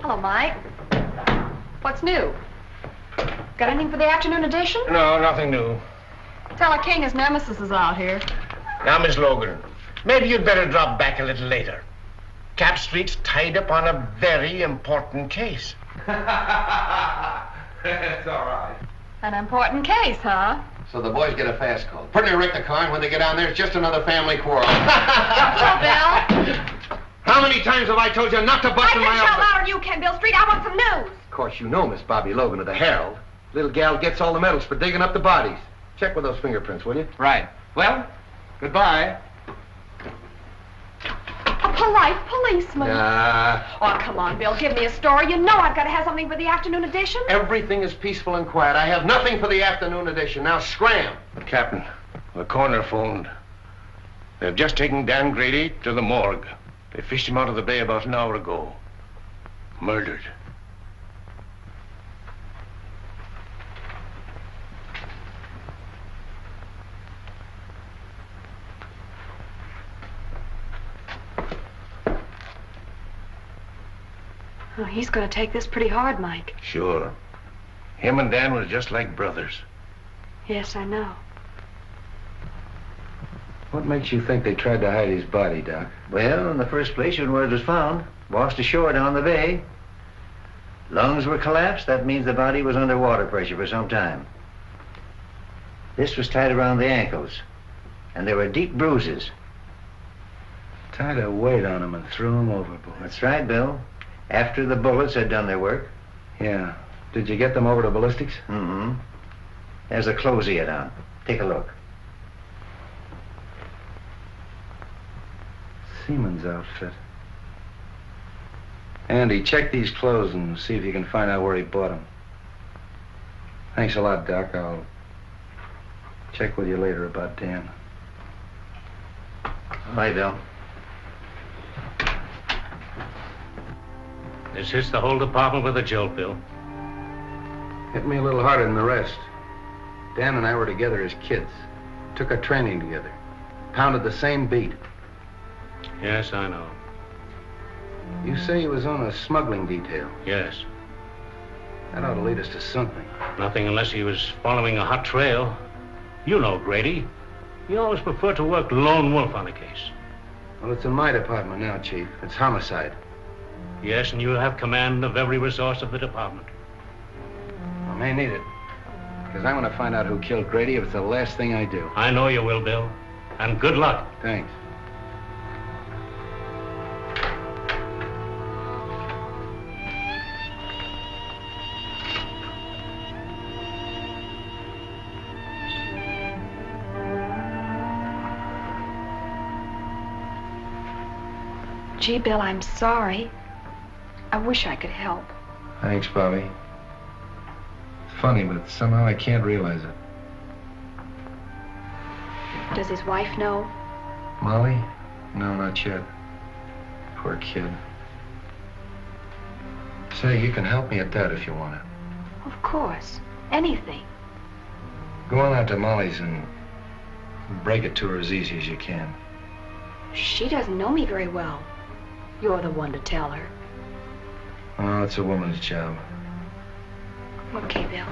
Hello, Mike. What's new? Got anything for the afternoon edition? No, nothing new. Tell our king his nemesis is out here. Now, Miss Logan, maybe you'd better drop back a little later. Cap Street's tied up on a very important case. That's all right. An important case, huh? So the boys get a fast call. Pretty wreck the car, and when they get down there, it's just another family quarrel. Hello, Bill. How many times have I told you not to bust in my I can shout office? louder than you can, Bill Street. I want some news. Of course, you know Miss Bobbie Logan of the Herald. Little gal gets all the medals for digging up the bodies. Check with those fingerprints, will you? Right. Well, goodbye. A polite policeman. Oh, come on, Bill. Give me a story. You know I've got to have something for the afternoon edition. Everything is peaceful and quiet. I have nothing for the afternoon edition. Now, scram. Captain, the coroner phoned. They've just taken Dan Grady to the morgue. They fished him out of the bay about an hour ago. Murdered. Oh, he's going to take this pretty hard, Mike. Sure. Him and Dan was just like brothers. Yes, I know. What makes you think they tried to hide his body, Doc? Well, in the first place, when word was found, washed ashore down the bay. Lungs were collapsed. That means the body was under water pressure for some time. This was tied around the ankles, and there were deep bruises. Tied a weight on him and threw him overboard. That's right, Bill. After the bullets had done their work. Yeah. Did you get them over to ballistics? Mm-hmm. There's a clothes he had on. Take a look. Seaman's outfit. Andy, check these clothes and see if you can find out where he bought them. Thanks a lot, Doc. I'll check with you later about Dan. Bye, Bill. This hits the whole department with a jolt, Bill. Hit me a little harder than the rest. Dan and I were together as kids. Took our training together. Pounded the same beat. Yes, I know. You say he was on a smuggling detail. Yes. That ought to lead us to something. Nothing unless he was following a hot trail. You know Grady. He always preferred to work lone wolf on a case. Well, it's in my department now, Chief. It's homicide. Yes, and you have command of every resource of the department. I may need it. Because I'm going to find out who killed Grady if it's the last thing I do. I know you will, Bill. And good luck. Thanks. Gee, Bill, I'm sorry. I wish I could help. Thanks, Bobbie. It's funny, but somehow I can't realize it. Does his wife know? Molly? No, not yet. Poor kid. Say, you can help me at that if you want to. Of course. Anything. Go on out to Molly's and break it to her as easy as you can. She doesn't know me very well. You're the one to tell her. Oh, it's a woman's job. Okay, Bill.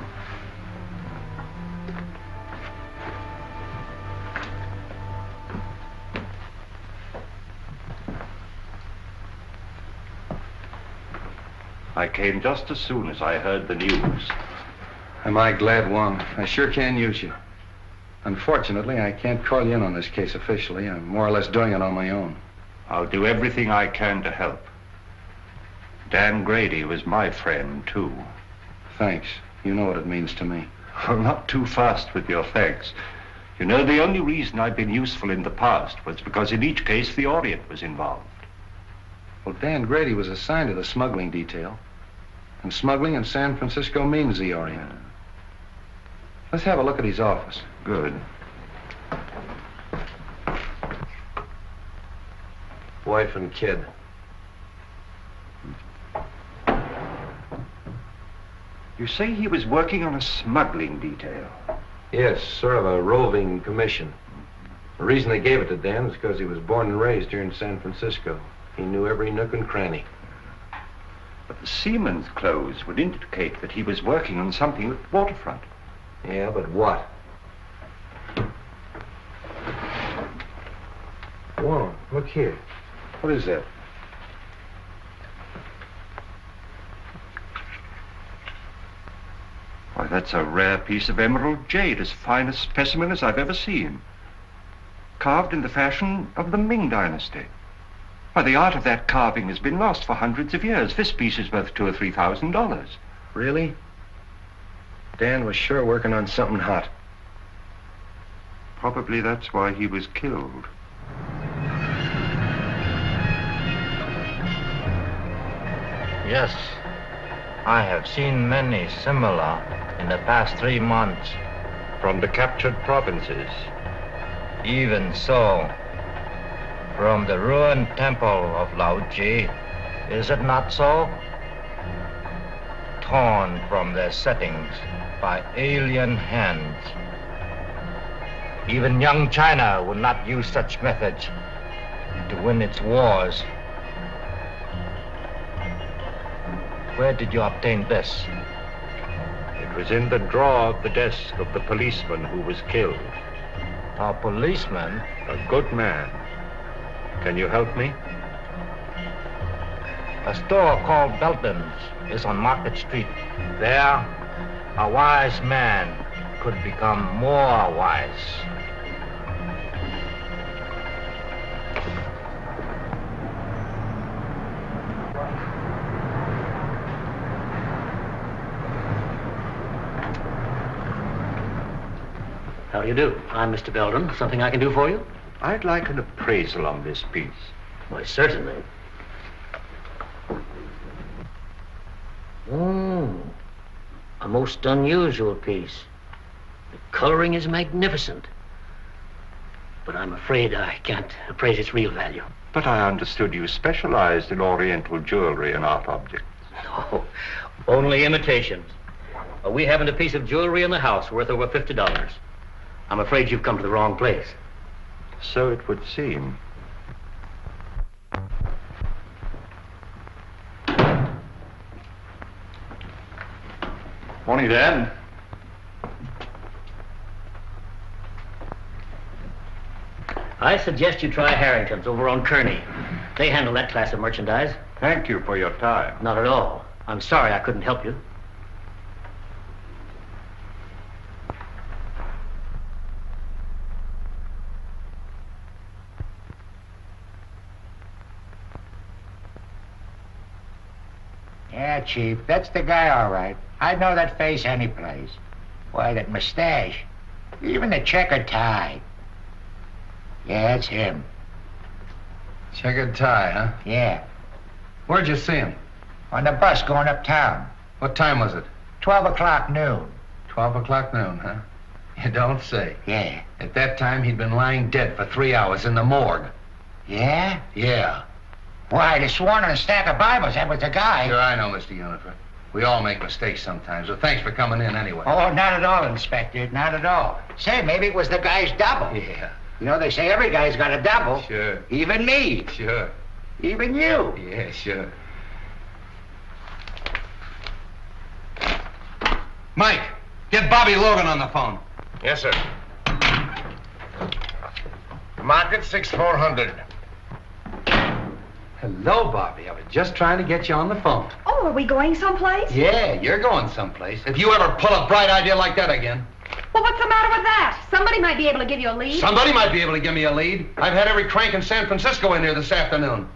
I came just as soon as I heard the news. Am I glad, Wong? I sure can use you. Unfortunately, I can't call you in on this case officially. I'm more or less doing it on my own. I'll do everything I can to help. Dan Grady was my friend, too. Thanks. You know what it means to me. Well, not too fast with your thanks. You know, the only reason I've been useful in the past was because in each case the Orient was involved. Well, Dan Grady was assigned to the smuggling detail. And smuggling in San Francisco means the Orient. Let's have a look at his office. Good. Wife and kid. You say he was working on a smuggling detail? Yes, sort of a roving commission. The reason they gave it to Dan is because he was born and raised here in San Francisco. He knew every nook and cranny. But the seaman's clothes would indicate that he was working on something at the waterfront. Yeah, but what? Wong, look here. What is that? Why, that's a rare piece of emerald jade, as fine a specimen as I've ever seen. Carved in the fashion of the Ming dynasty. Why, the art of that carving has been lost for hundreds of years. This piece is worth $2,000 or $3,000. Really? Dan was sure working on something hot. Probably that's why he was killed. Yes, I have seen many similar in the past 3 months. From the captured provinces. Even so, from the ruined temple of Laoji, is it not so? Torn from their settings by alien hands. Even young China would not use such methods to win its wars. Where did you obtain this? It was in the drawer of the desk of the policeman who was killed. A policeman? A good man. Can you help me? A store called Belden's is on Market Street. There, a wise man could become more wise. How do you do? I'm Mr. Belden. Something I can do for you? I'd like an appraisal on this piece. Why, certainly. Oh, a most unusual piece. The coloring is magnificent. But I'm afraid I can't appraise its real value. But I understood you specialized in Oriental jewelry and art objects. No, only imitations. We haven't a piece of jewelry in the house worth over $50. I'm afraid you've come to the wrong place. So it would seem. Morning, Dan. I suggest you try Harrington's over on Kearney. They handle that class of merchandise. Thank you for your time. Not at all. I'm sorry I couldn't help you. Yeah, Chief, that's the guy, all right. I'd know that face any place. Why, that mustache. Even the checkered tie. Yeah, it's him. Checkered tie, huh? Yeah. Where'd you see him? On the bus going uptown. What time was it? 12 o'clock noon. 12 o'clock noon, huh? You don't say. Yeah. At that time, he'd been lying dead for 3 hours in the morgue. Yeah? Yeah. Why, I'd have sworn on a stack of Bibles that was the guy. Sure, I know, Mr. Unifer. We all make mistakes sometimes. Well, thanks for coming in anyway. Oh, not at all, Inspector. Not at all. Say, maybe it was the guy's double. Yeah. You know, they say every guy's got a double. Sure. Even me. Sure. Even you. Yeah, sure. Mike, get Bobbie Logan on the phone. Yes, sir. Market 6400. Hello, Bobbie. I was just trying to get you on the phone. Oh, are we going someplace? Yeah, you're going someplace. If you ever pull a bright idea like that again. Well, what's the matter with that? Somebody might be able to give you a lead. Somebody might be able to give me a lead. I've had every crank in San Francisco in here this afternoon.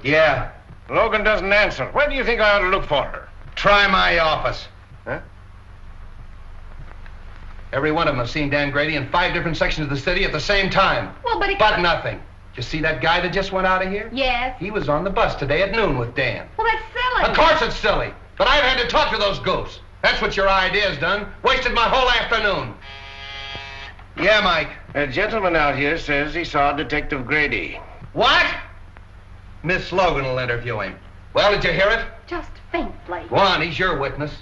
Yeah. Logan doesn't answer. Where do you think I ought to look for her? Try my office. Huh? Every one of them have seen Dan Grady in 5 different sections of the city at the same time. Well, but But nothing. You see that guy that just went out of here? Yes. He was on the bus today at noon with Dan. Well, that's silly. Of course it's silly. But I've had to talk to those goofs. That's what your idea's done. Wasted my whole afternoon. Yeah, Mike. A gentleman out here says he saw Detective Grady. What? Miss Logan will interview him. Well, did you hear it? Just faintly. Go on, he's your witness.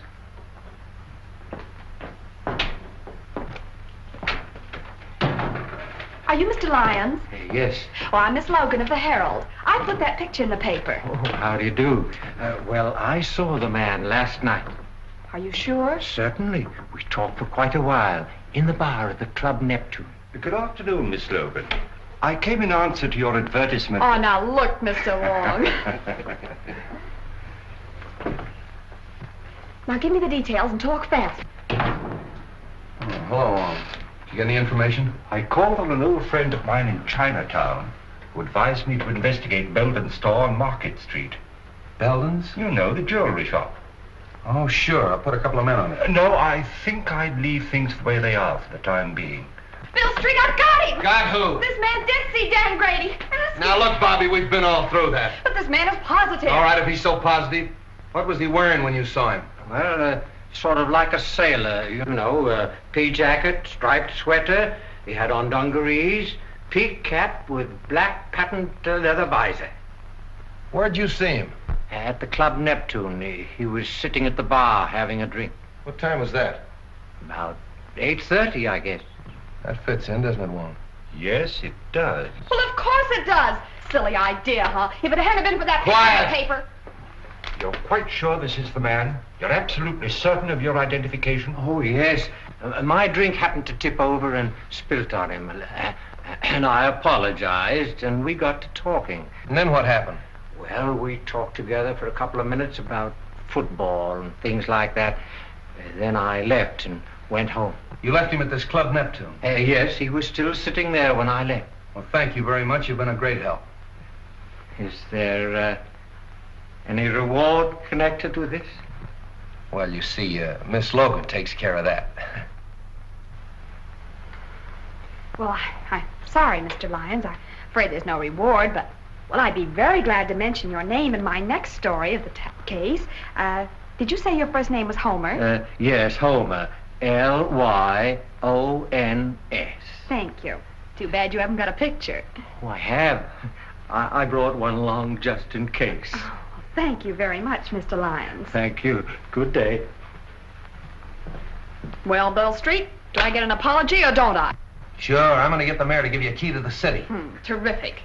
Are you Mr. Lyons? Yes. Oh, I'm Miss Logan of the Herald. I put that picture in the paper. Oh, how do you do? Well, I saw the man last night. Are you sure? Certainly. We talked for quite a while in the bar at the Club Neptune. Good afternoon, Miss Logan. I came in answer to your advertisement. Oh, now look, Mr. Wong. Now give me the details and talk fast. Hello, Wong. Did you get any information? I called on an old friend of mine in Chinatown who advised me to investigate Belden's store on Market Street. Belden's? You know, the jewelry shop. Oh, sure. I'll put a couple of men on it. No, I think I'd leave things the way they are for the time being. Bill Street, I've got him! Got who? This man did see Dan Grady. Ask Now, him. look, Bobbie, we've been all through that. But this man is positive. All right, if he's so positive. What was he wearing when you saw him? Well, sort of like a sailor, you know, pea jacket, striped sweater. He had on dungarees, peak cap with black patent leather visor. Where'd you see him? At the Club Neptune. He was sitting at the bar having a drink. What time was that? About 8:30, I guess. That fits in, doesn't it, Wong? Yes, it does. Well, of course it does. Silly idea, huh? If it hadn't been for that Quiet. paper. You're quite sure this is the man? You're absolutely certain of your identification? Oh, yes. My drink happened to tip over and spilt on him. And I apologized, and we got to talking. And then what happened? Well, we talked together for a couple of minutes about football and things like that. Then I left and went home. You left him at this Club Neptune? Yes, he was still sitting there when I left. Well, thank you very much. You've been a great help. Is there any reward connected with this? Well, you see, Miss Logan takes care of that. Well, I'm sorry, Mr. Lyons. I'm afraid there's no reward, but, well, I'd be very glad to mention your name in my next story of the case. Did you say your first name was Homer? Yes, Homer. Lyons. Thank you. Too bad you haven't got a picture. Oh, I have. I brought one along just in case. Oh, thank you very much, Mr. Lyons. Thank you. Good day. Well, Bill Street, do I get an apology or don't I? Sure, I'm going to get the mayor to give you a key to the city. Terrific.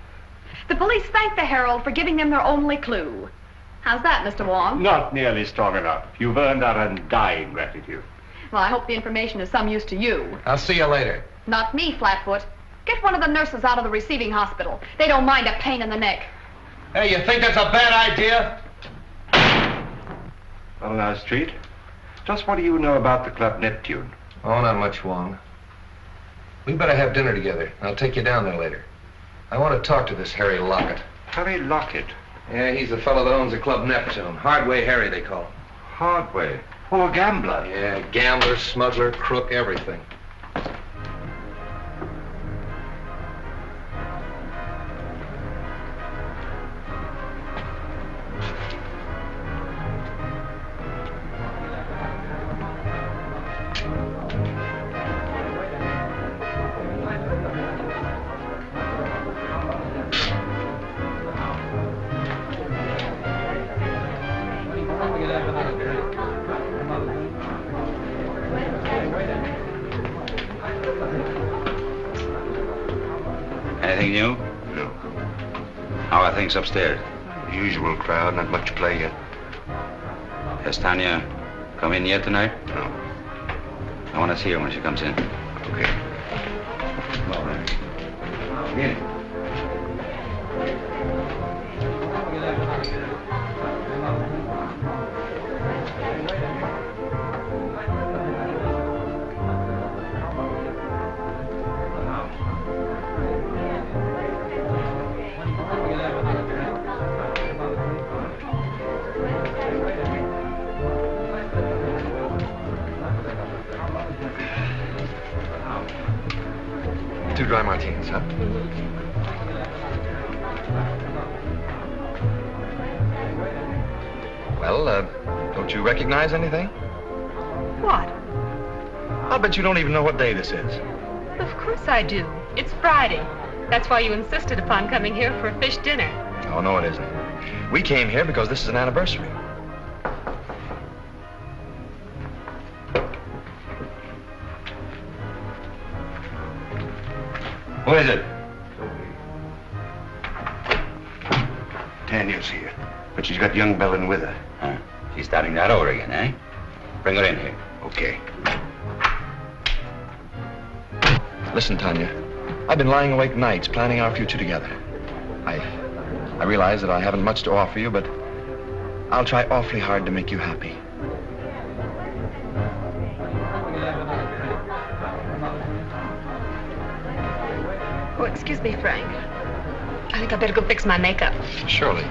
The police thank the Herald for giving them their only clue. How's that, Mr. Wong? Not nearly strong enough. You've earned our undying gratitude. Well, I hope the information is some use to you. I'll see you later. Not me, Flatfoot. Get one of the nurses out of the receiving hospital. They don't mind a pain in the neck. Hey, you think that's a bad idea? Well, now, Street, just what do you know about the Club Neptune? Oh, not much, Wong. We better have dinner together. I'll take you down there later. I want to talk to this Harry Lockett. Harry Lockett? Yeah, he's the fellow that owns the Club Neptune. Hardway Harry, they call him. Hardway? Oh, a gambler? Yeah, gambler, smuggler, crook, everything. Anything new? No. How are things upstairs? Usual crowd, not much play yet. Has Tanya come in yet tonight? No. I want to see her when she comes in. Okay. All right. Get it. Two dry martinis, huh? Well, don't you recognize anything? What? I'll bet you don't even know what day this is. Of course I do. It's Friday. That's why you insisted upon coming here for a fish dinner. Oh, no, it isn't. We came here because this is an anniversary. Who is it? lives here, but she's got young Belden with her. Huh. She's starting that over again, eh? Bring her in here. Okay. Listen, Tanya. I've been lying awake nights planning our future together. I realize that I haven't much to offer you, but I'll try awfully hard to make you happy. Oh, excuse me, Frank. I think I better go fix my makeup. Surely.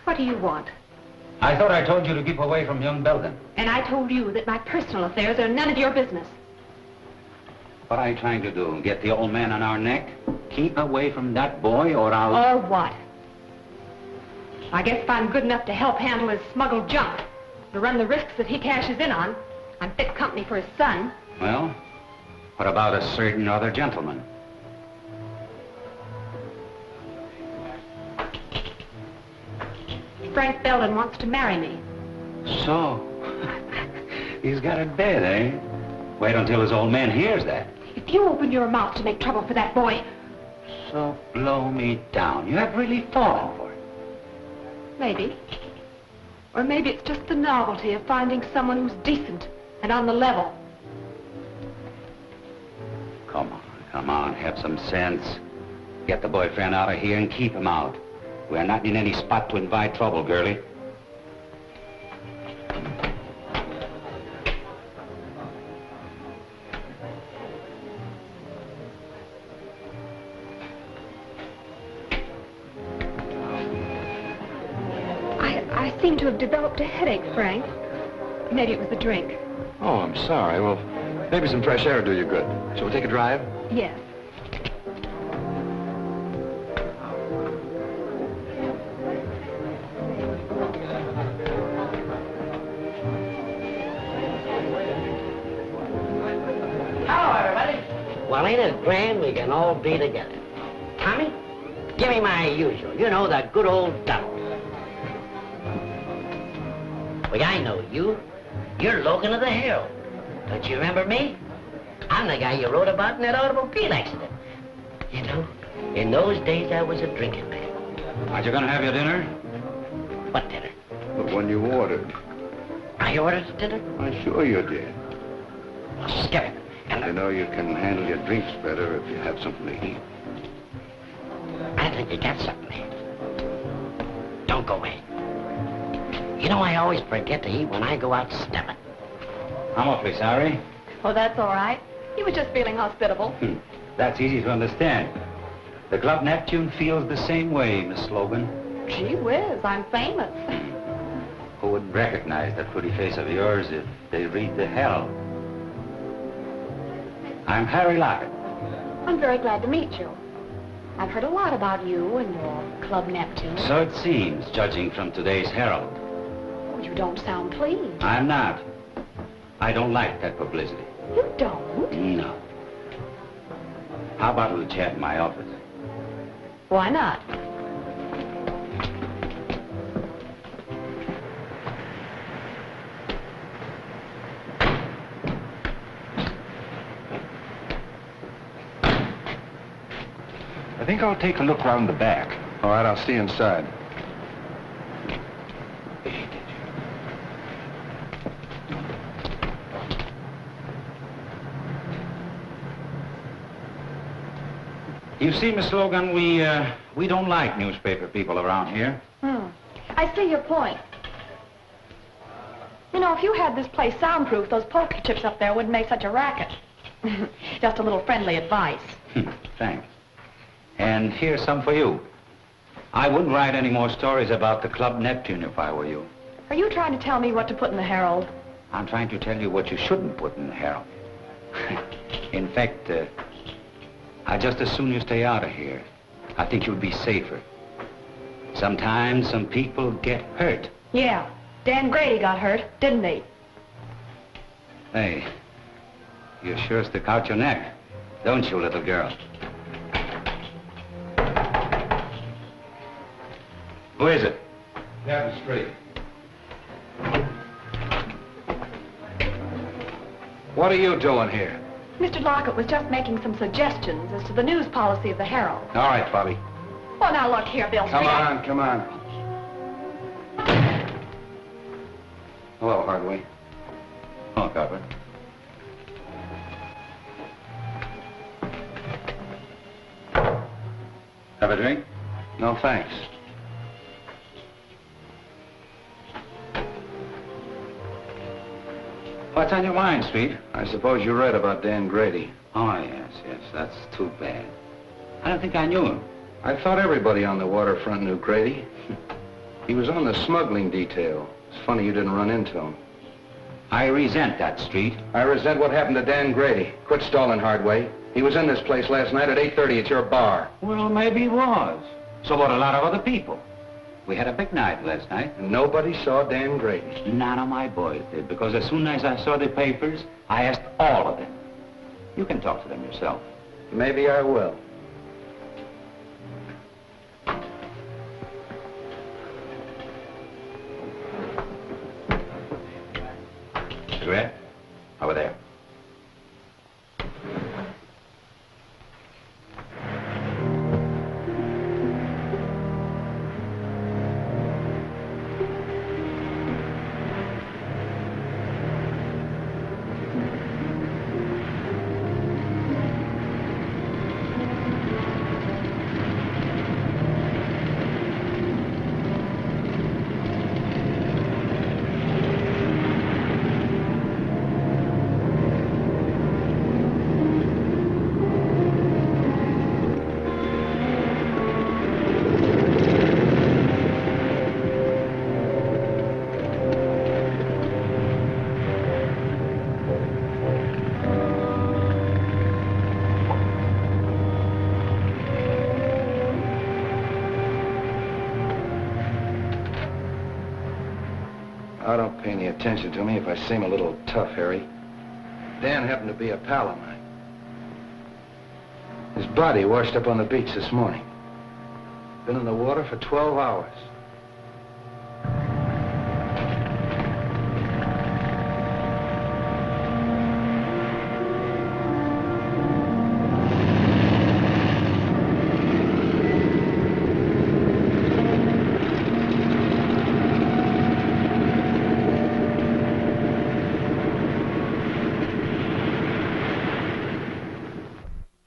What do you want? I thought I told you to keep away from young Belden. And I told you that my personal affairs are none of your business. What are you trying to do? Get the old man on our neck? Keep away from that boy or I'll... Or what? I guess if I'm good enough to help handle his smuggled junk, to run the risks that he cashes in on, I'm fit company for his son. Well, what about a certain other gentleman? Frank Belden wants to marry me. So, he's got it bad, eh? Wait until his old man hears that. If you open your mouth to make trouble for that boy... So blow me down. You have really fallen for it. Maybe. Or maybe it's just the novelty of finding someone who's decent and on the level. Come on, have some sense. Get the boyfriend out of here and keep him out. We're not in any spot to invite trouble, girlie. I seem to have developed a headache, Frank. Maybe it was the drink. Oh, I'm sorry. Well, maybe some fresh air will do you good. Shall we take a drive? Yes. Hello, everybody. Well, ain't it grand we can all be together? Tommy, give me my usual. You know, the good old double. Well, I know you. You're Logan of the Herald. Don't you remember me? I'm the guy you wrote about in that automobile accident. You know, in those days I was a drinking man. Aren't you gonna have your dinner? What dinner? The one you ordered. I ordered a dinner? I'm sure you did. Well, skip it. You know you can handle your drinks better if you have something to eat. I think you got something to eat. Don't go away. You know, I always forget to eat when I go out stepping. I'm awfully sorry. Oh, that's all right. He was just feeling hospitable. That's easy to understand. The Club Neptune feels the same way, Miss Logan. Gee whiz, I'm famous. Who would recognize that pretty face of yours if they read the Herald? I'm Harry Lockett. I'm very glad to meet you. I've heard a lot about you and your Club Neptune. So it seems, judging from today's Herald. Oh, you don't sound pleased. I'm not. I don't like that publicity. You don't? No. How about we chat in my office? Why not? I think I'll take a look round the back. All right, I'll see you inside. You see, Miss Logan, we don't like newspaper people around here. I see your point. You know, if you had this place soundproof, those poker chips up there wouldn't make such a racket. Just a little friendly advice. Thanks. And here's some for you. I wouldn't write any more stories about the Club Neptune if I were you. Are you trying to tell me what to put in the Herald? I'm trying to tell you what you shouldn't put in the Herald. In fact, I'd just as soon you stay out of here. I think you'd be safer. Sometimes some people get hurt. Yeah, Dan Grady got hurt, didn't he? Hey, You sure stick out your neck, don't you, little girl? Who is it? Captain Street. What are you doing here? Mr. Lockett was just making some suggestions as to the news policy of the Herald. All right, Bobbie. Well, now look here, Bill. Come on, come on. Hello, Hardway. Oh, Copper. Have a drink? No, thanks. What's on your mind, Street? I suppose you read about Dan Grady. Oh, yes, that's too bad. I don't think I knew him. I thought everybody on the waterfront knew Grady. He was on the smuggling detail. It's funny you didn't run into him. I resent that, Street. I resent what happened to Dan Grady. Quit stalling, Hardway. He was in this place last night at 8:30 at your bar. Well, maybe he was. So about a lot of other people. We had a big night last night. And nobody saw Dan Grady. None of my boys did, because as soon as I saw the papers, I asked all of them. You can talk to them yourself. Maybe I will. Cigarette? Over there. I don't pay any attention to me if I seem a little tough, Harry. Dan happened to be a pal of mine. His body washed up on the beach this morning. Been in the water for 12 hours.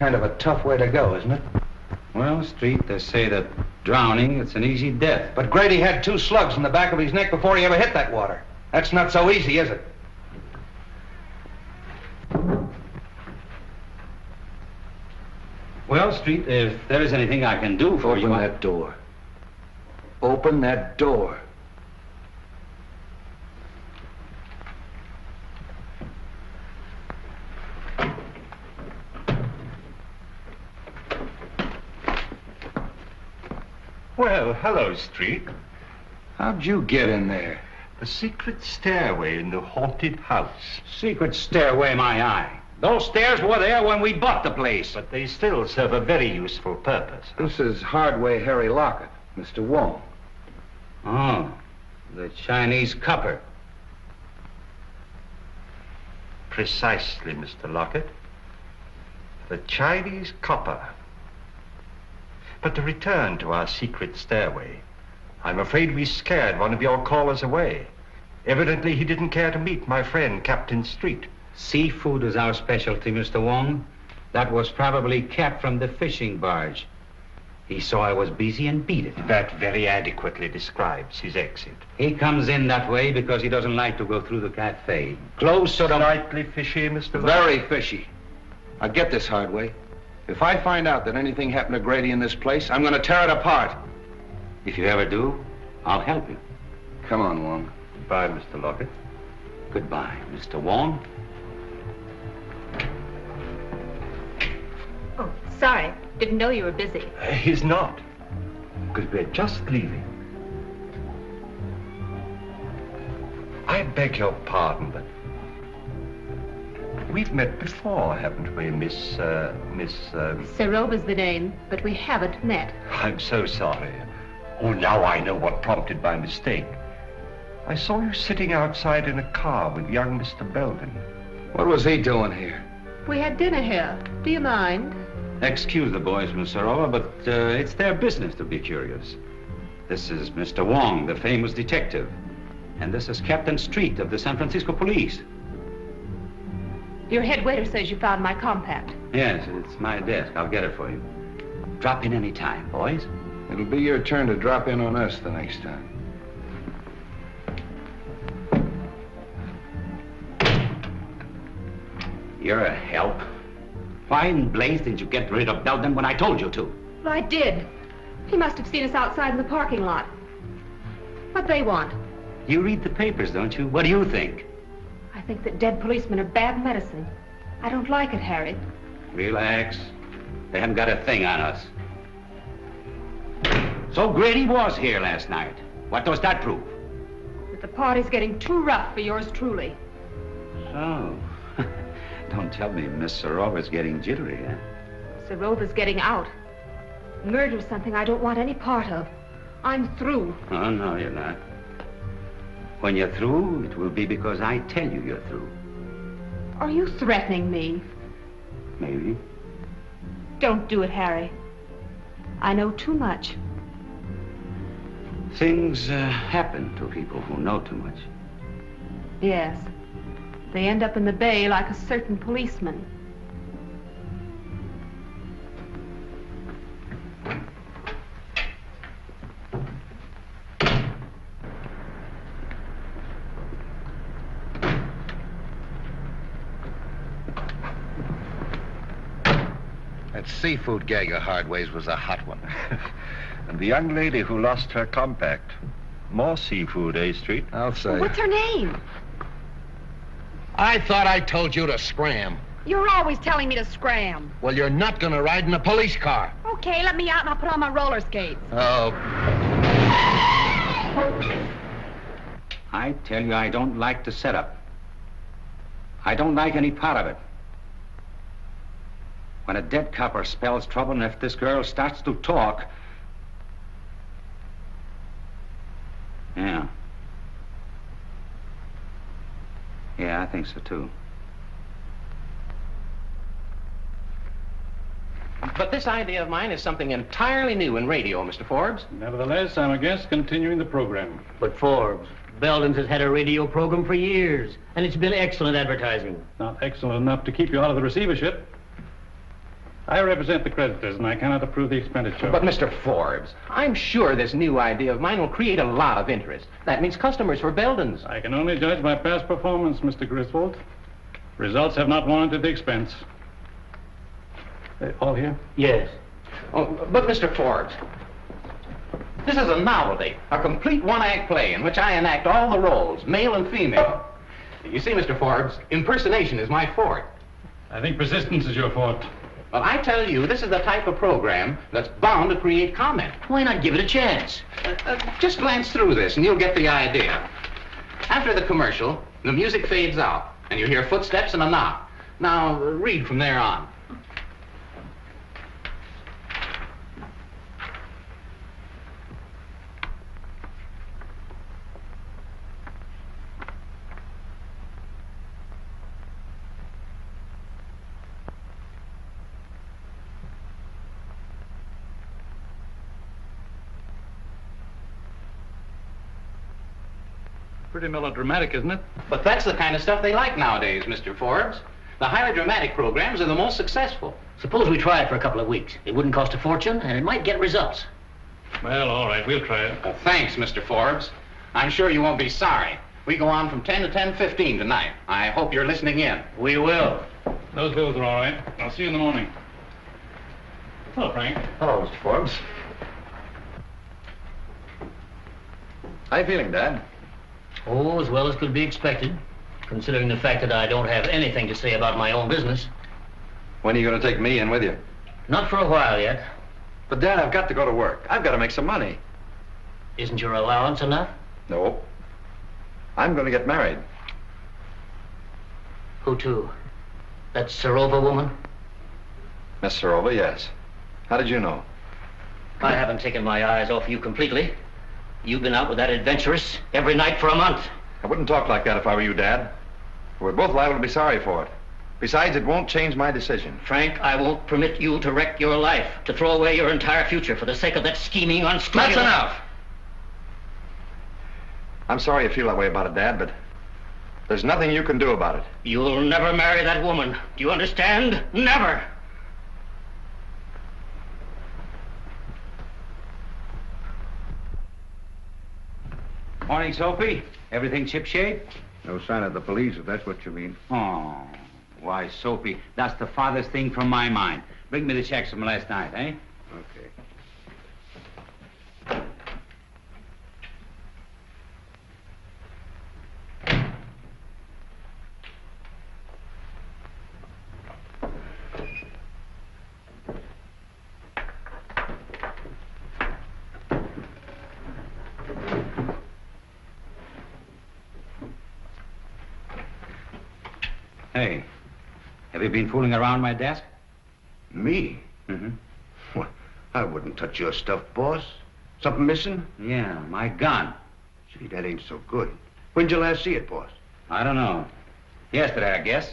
Kind of a tough way to go, isn't it? Well, Street, they say that drowning, it's an easy death. But Grady had 2 slugs in the back of his neck before he ever hit that water. That's not so easy, is it? Well, Street, if there is anything I can do for you... Open that door. Open that door. Well, hello, Street. How'd you get in there? The secret stairway in the haunted house. Secret stairway, my eye. Those stairs were there when we bought the place. But they still serve a very useful purpose. This is Hardway Harry Lockett, Mr. Wong. Oh, the Chinese copper. Precisely, Mr. Lockett. The Chinese copper. But to return to our secret stairway, I'm afraid we scared one of your callers away. Evidently, he didn't care to meet my friend, Captain Street. Seafood is our specialty, Mr. Wong. That was probably Cap from the fishing barge. He saw I was busy and beat it. That very adequately describes his exit. He comes in that way because he doesn't like to go through the cafe. Close to the... Slightly fishy, Mr. Lockett. Very fishy. Now get this, Hardway. If I find out that anything happened to Grady in this place, I'm going to tear it apart. If you ever do, I'll help you. Come on, Wong. Goodbye, Mr. Lockett. Goodbye, Mr. Wong. Oh, sorry. Didn't know you were busy. He's not. Because we're just leaving. I beg your pardon, but We've met before, haven't we, Miss... Serova's the name, but we haven't met. I'm so sorry. Oh, now I know what prompted my mistake. I saw you sitting outside in a car with young Mr. Belden. What was he doing here? We had dinner here. Do you mind? Excuse the boys, Miss Serova, but it's their business to be curious. This is Mr. Wong, the famous detective. And this is Captain Street of the San Francisco Police. Your head waiter says you found my compact. Yes, it's my desk. I'll get it for you. Drop in any time, boys. It'll be your turn to drop in on us the next time. You're a help. Why in blaze didn't you get rid of Belden when I told you to? Well, I did. He must have seen us outside in the parking lot. What'd they want? You read the papers, don't you? What do you think? I think that dead policemen are bad medicine. I don't like it, Harry. Relax. They haven't got a thing on us. So Grady was here last night. What does that prove? That the party's getting too rough for yours truly. So, don't tell me Miss Serova's getting jittery, huh? Serova's getting out. Murder's something I don't want any part of. I'm through. Oh, no, you're not. When you're through, it will be because I tell you you're through. Are you threatening me? Maybe. Don't do it, Harry. I know too much. Things happen to people who know too much. Yes. They end up in the bay like a certain policeman. That seafood gag of Hardway's was a hot one. And the young lady who lost her compact. More seafood, eh, Street? I'll say. Well, what's her name? I thought I told you to scram. You're always telling me to scram. Well, you're not gonna ride in a police car. Okay, let me out and I'll put on my roller skates. Oh. I tell you, I don't like the setup. I don't like any part of it. When a dead copper spells trouble, and if this girl starts to talk... Yeah. Yeah, I think so, too. But this idea of mine is something entirely new in radio, Mr. Forbes. Nevertheless, I'm against continuing the program. But Forbes, Belden's has had a radio program for years, and it's been excellent advertising. Not excellent enough to keep you out of the receivership. I represent the creditors, and I cannot approve the expenditure. But, Mr. Forbes, I'm sure this new idea of mine will create a lot of interest. That means customers for Belden's. I can only judge by past performance, Mr. Griswold. Results have not warranted the expense. They all here? Yes. Oh, but, Mr. Forbes, this is a novelty, a complete one-act play in which I enact all the roles, male and female. You see, Mr. Forbes, impersonation is my forte. I think persistence is your forte. Well, I tell you, this is the type of program that's bound to create comment. Why not give it a chance? Just glance through this and you'll get the idea. After the commercial, the music fades out and you hear footsteps and a knock. Now, read from there on. Pretty melodramatic, isn't it? But that's the kind of stuff they like nowadays, Mr. Forbes. The highly dramatic programs are the most successful. Suppose we try it for a couple of weeks. It wouldn't cost a fortune, and it might get results. Well, all right, we'll try it. Thanks, Mr. Forbes. I'm sure you won't be sorry. We go on from 10 to 10:15 tonight. I hope you're listening in. We will. Those bills are all right. I'll see you in the morning. Hello, Frank. Hello, Mr. Forbes. How you feeling, Dad? Oh, as well as could be expected, considering the fact that I don't have anything to say about my own business. When are you going to take me in with you? Not for a while yet. But, Dad, I've got to go to work. I've got to make some money. Isn't your allowance enough? No. I'm going to get married. Who to? That Serova woman? Miss Serova, yes. How did you know? I haven't taken my eyes off you completely. You've been out with that adventuress every night for a month. I wouldn't talk like that if I were you, Dad. We're both liable to be sorry for it. Besides, it won't change my decision. Frank, I won't permit you to wreck your life, to throw away your entire future for the sake of that scheming, unscrupulous... That's enough! I'm sorry you feel that way about it, Dad, but there's nothing you can do about it. You'll never marry that woman. Do you understand? Never! Morning, Soapy. Everything shipshape? No sign of the police, if that's what you mean. Oh, why, Soapy, that's the farthest thing from my mind. Bring me the checks from last night, eh? Okay. Hey, have you been fooling around my desk? Me? Mm-hmm. Well, I wouldn't touch your stuff, boss. Something missing? Yeah, my gun. Gee, that ain't so good. When'd you last see it, boss? I don't know. Yesterday, I guess.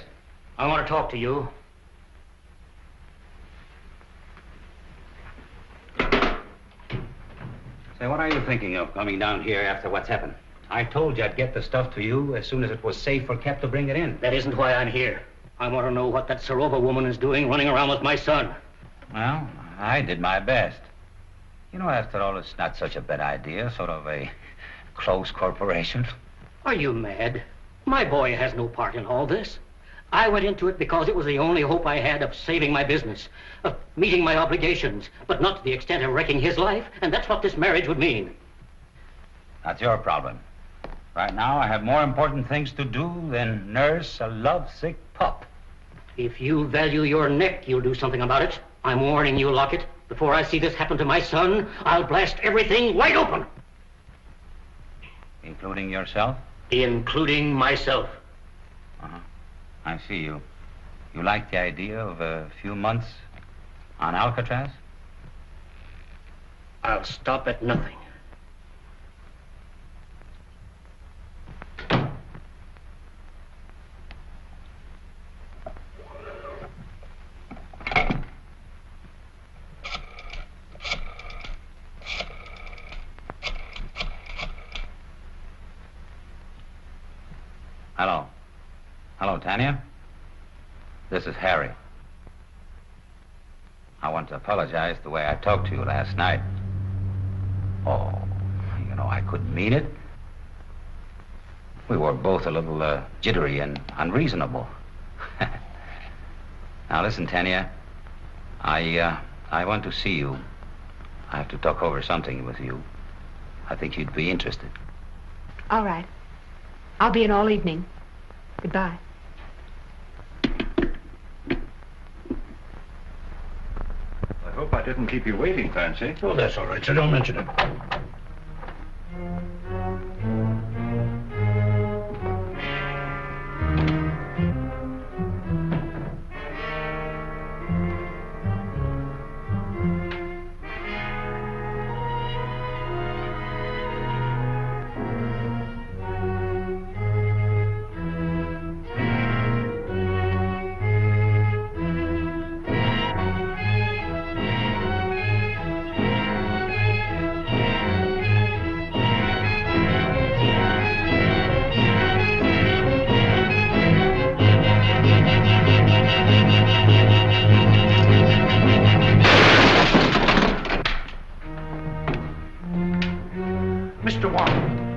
I want to talk to you. Say, what are you thinking of coming down here after what's happened? I told you I'd get the stuff to you as soon as it was safe or kept to bring it in. That isn't why I'm here. I want to know what that Serova woman is doing running around with my son. Well, I did my best. You know, after all, it's not such a bad idea, sort of a close corporation. Are you mad? My boy has no part in all this. I went into it because it was the only hope I had of saving my business, of meeting my obligations, but not to the extent of wrecking his life, and that's what this marriage would mean. That's your problem. Right now, I have more important things to do than nurse a lovesick pup. If you value your neck, you'll do something about it. I'm warning you, Lockett. Before I see this happen to my son, I'll blast everything wide open. Including yourself? Including myself. Uh-huh. I see you. You like the idea of a few months on Alcatraz? I'll stop at nothing. Hello. Hello, Tanya. This is Harry. I want to apologize the way I talked to you last night. Oh, you know, I couldn't mean it. We were both a little jittery and unreasonable. Now, listen, Tanya. I want to see you. I have to talk over something with you. I think you'd be interested. All right. I'll be in all evening. Goodbye. I hope I didn't keep you waiting, Fancy. Oh, that's all right, sir. Don't mention it.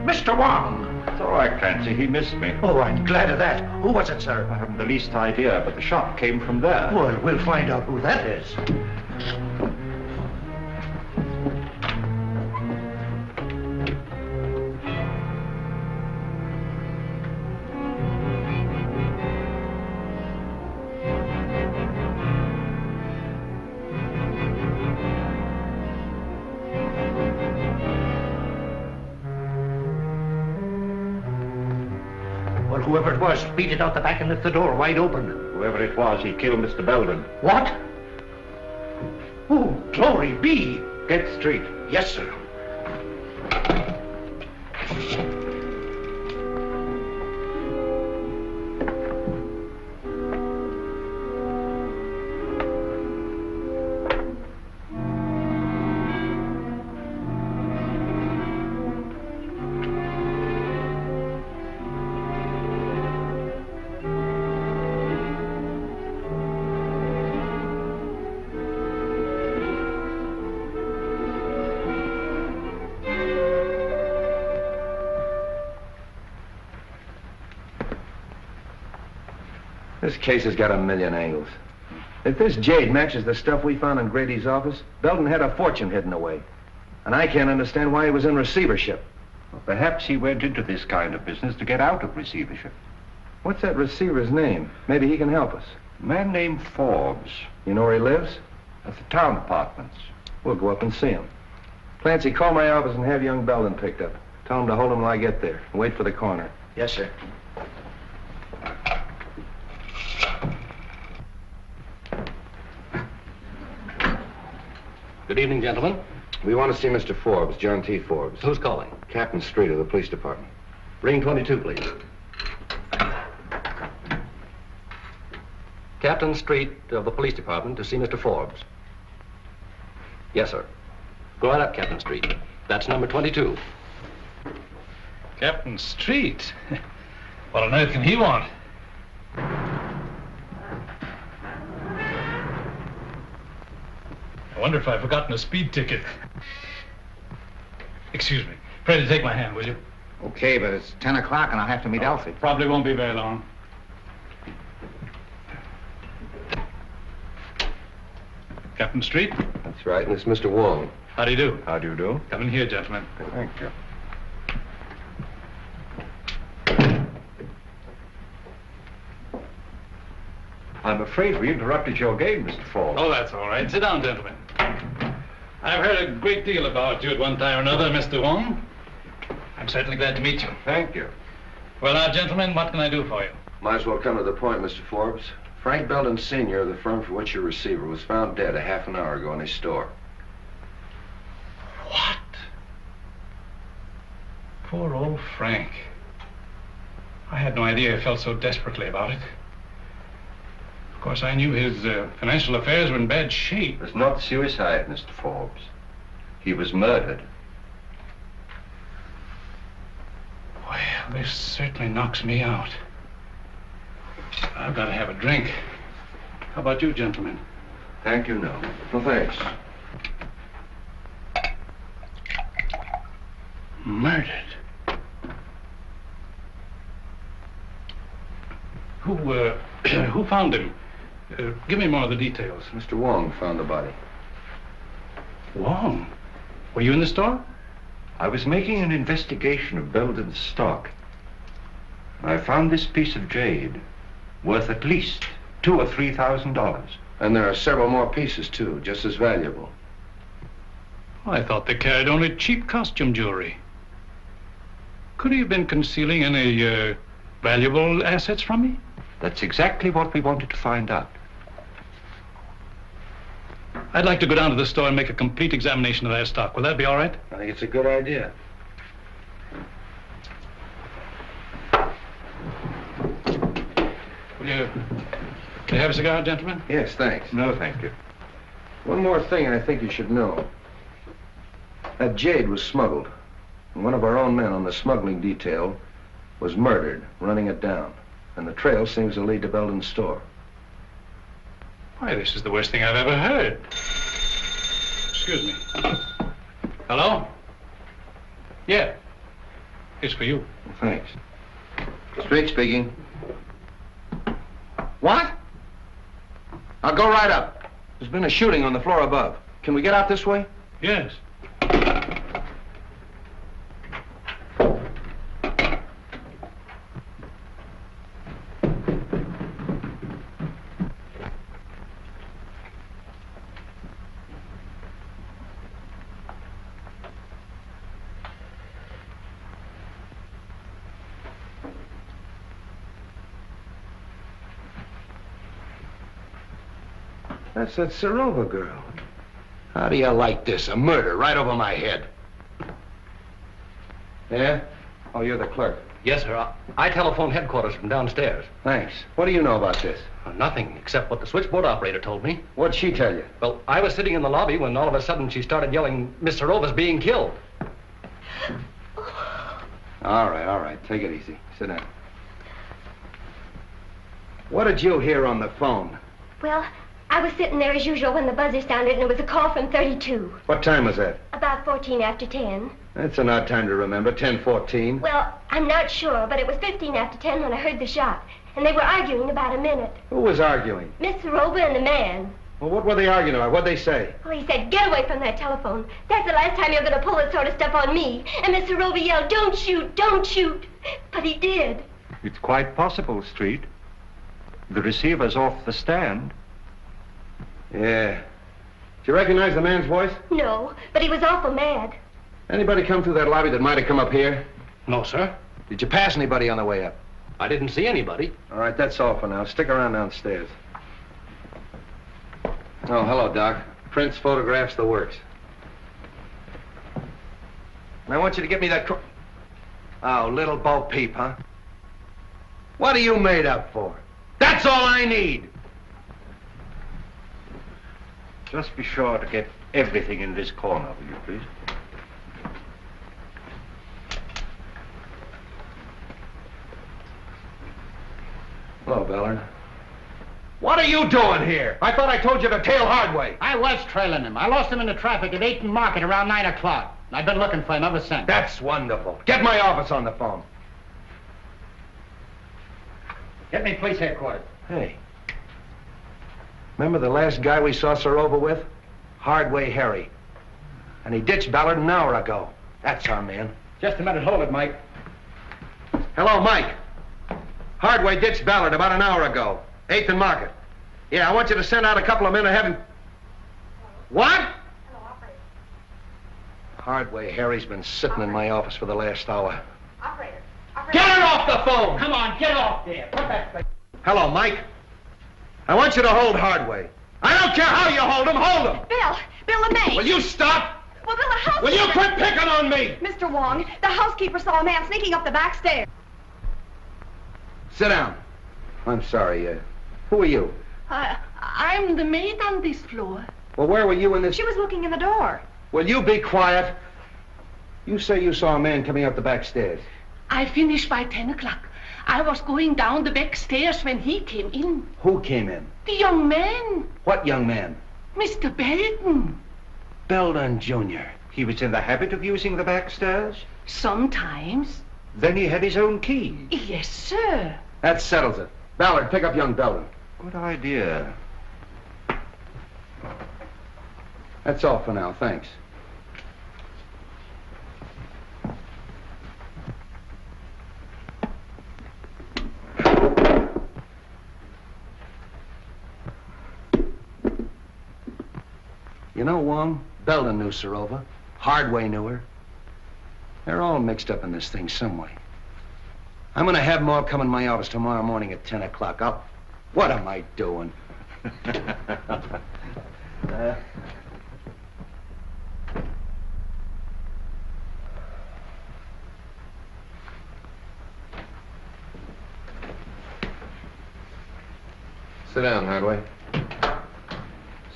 Mr. Wong! It's all right, Clancy. He missed me. Oh, I'm glad of that. Who was it, sir? I haven't the least idea, but the shot came from there. Well, we'll find out who that is. Whoever it was, beat it out the back and left the door wide open. Whoever it was, he killed Mr. Belden. What? Oh, glory be! Get straight. Yes, sir. This case has got a million angles. If this jade matches the stuff we found in Grady's office, Belden had a fortune hidden away. And I can't understand why he was in receivership. Well, perhaps he went into this kind of business to get out of receivership. What's that receiver's name? Maybe he can help us. A man named Forbes. You know where he lives? At the town apartments. We'll go up and see him. Clancy, call my office and have young Belden picked up. Tell him to hold him till I get there. And wait for the coroner. Yes, sir. Good evening, gentlemen. We want to see Mr. Forbes, John T. Forbes. Who's calling? Captain Street of the police department. Ring 22, please. Captain Street of the police department to see Mr. Forbes. Yes, sir. Go right up, Captain Street. That's number 22. Captain Street? What on earth can he want? I wonder if I've forgotten a speed ticket. Excuse me. Pray to take my hand, will you? Okay, but it's 10 o'clock and I'll have to meet Elsie. Probably won't be very long. Captain Street? That's right, and it's Mr. Wong. How do you do? How do you do? Come in here, gentlemen. Thank you. I'm afraid we interrupted your game, Mr. Forbes. Oh, that's all right. Sit down, gentlemen. I've heard a great deal about you at one time or another, Mr. Wong. I'm certainly glad to meet you. Thank you. Well, now, gentlemen, what can I do for you? Might as well come to the point, Mr. Forbes. Frank Belden, Sr., of the firm for which you're receiver, was found dead a half an hour ago in his store. What? Poor old Frank. I had no idea he felt so desperately about it. Of course, I knew his financial affairs were in bad shape. It was not suicide, Mr. Forbes. He was murdered. Well, this certainly knocks me out. I've got to have a drink. How about you, gentlemen? Thank you, no. No, thanks. Murdered. Who found him? Give me more of the details. Mr. Wong found the body. Wong? Were you in the store? I was making an investigation of Belden's stock. I found this piece of jade worth at least $2,000 or $3,000. And there are several more pieces, too, just as valuable. I thought they carried only cheap costume jewelry. Could he have been concealing any valuable assets from me? That's exactly what we wanted to find out. I'd like to go down to the store and make a complete examination of their stock. Will that be all right? I think it's a good idea. Will you have a cigar, gentlemen? Yes, thanks. No, thank you. One more thing I think you should know. That jade was smuggled. And one of our own men on the smuggling detail was murdered, running it down. And the trail seems to lead to Belden's store. Why, this is the worst thing I've ever heard. Excuse me. Hello? Yeah. It's for you. Thanks. Street speaking. What? I'll go right up. There's been a shooting on the floor above. Can we get out this way? Yes. That's that Serova girl. How do you like this? A murder right over my head. Yeah? Oh, you're the clerk. Yes, sir. I telephoned headquarters from downstairs. Thanks. What do you know about this? Nothing, except what the switchboard operator told me. What'd she tell you? Well, I was sitting in the lobby when all of a sudden she started yelling, Miss Serova's being killed. All right. Take it easy. Sit down. What did you hear on the phone? Well, I was sitting there as usual when the buzzer sounded, and it was a call from 32. What time was that? About 14 after 10. That's an odd time to remember, 10:14. Well, I'm not sure, but it was 15 after 10 when I heard the shot. And they were arguing about a minute. Who was arguing? Miss Serova and the man. Well, what were they arguing about? What'd they say? Well, he said, get away from that telephone. That's the last time you're going to pull this sort of stuff on me. And Miss Serova yelled, don't shoot, don't shoot. But he did. It's quite possible, Street. The receiver's off the stand. Yeah. Did you recognize the man's voice? No, but he was awful mad. Anybody come through that lobby that might have come up here? No, sir. Did you pass anybody on the way up? I didn't see anybody. All right, that's all for now. Stick around downstairs. Oh, hello, Doc. Prints, photographs, the works. And I want you to get me that... Oh, little Bo Peep, huh? What are you made up for? That's all I need! Just be sure to get everything in this corner, will you, please? Hello, Ballard. What are you doing here? I thought I told you to tail Hardway. I was trailing him. I lost him in the traffic at 8th and Market around 9 o'clock. I've been looking for him ever since. That's wonderful. Get my office on the phone. Get me police headquarters. Hey. Remember the last guy we saw Serova with? Hardway Harry. And he ditched Ballard an hour ago. That's our man. Just a minute. Hold it, Mike. Hello, Mike. Hardway ditched Ballard about an hour ago. 8th and Market. Yeah, I want you to send out a couple of men and have him... What? Hardway Harry's been sitting in my office for the last hour. Operator. Get it off the phone! Come on, get off there. Put that... Hello, Mike. I want you to hold Hardway. I don't care how you hold him, hold him! Bill the maid. Will you stop? Well, Bill, the housekeeper... Will you quit picking on me? Mr. Wong, the housekeeper saw a man sneaking up the back stairs. Sit down. I'm sorry, who are you? I'm the maid on this floor. Well, where were you in this... She was looking in the door. Will you be quiet? You say you saw a man coming up the back stairs. I finished by 10 o'clock. I was going down the back stairs when he came in. Who came in? The young man. What young man? Mr. Belden. Belden, Jr. He was in the habit of using the back stairs? Sometimes. Then he had his own key? Yes, sir. That settles it. Ballard, pick up young Belden. Good idea. That's all for now, thanks. You know, Wong, Belden knew Serova. Hardway knew her. They're all mixed up in this thing some way. I'm gonna have them all come in my office tomorrow morning at 10 o'clock. What am I doing? Sit down, Hardway.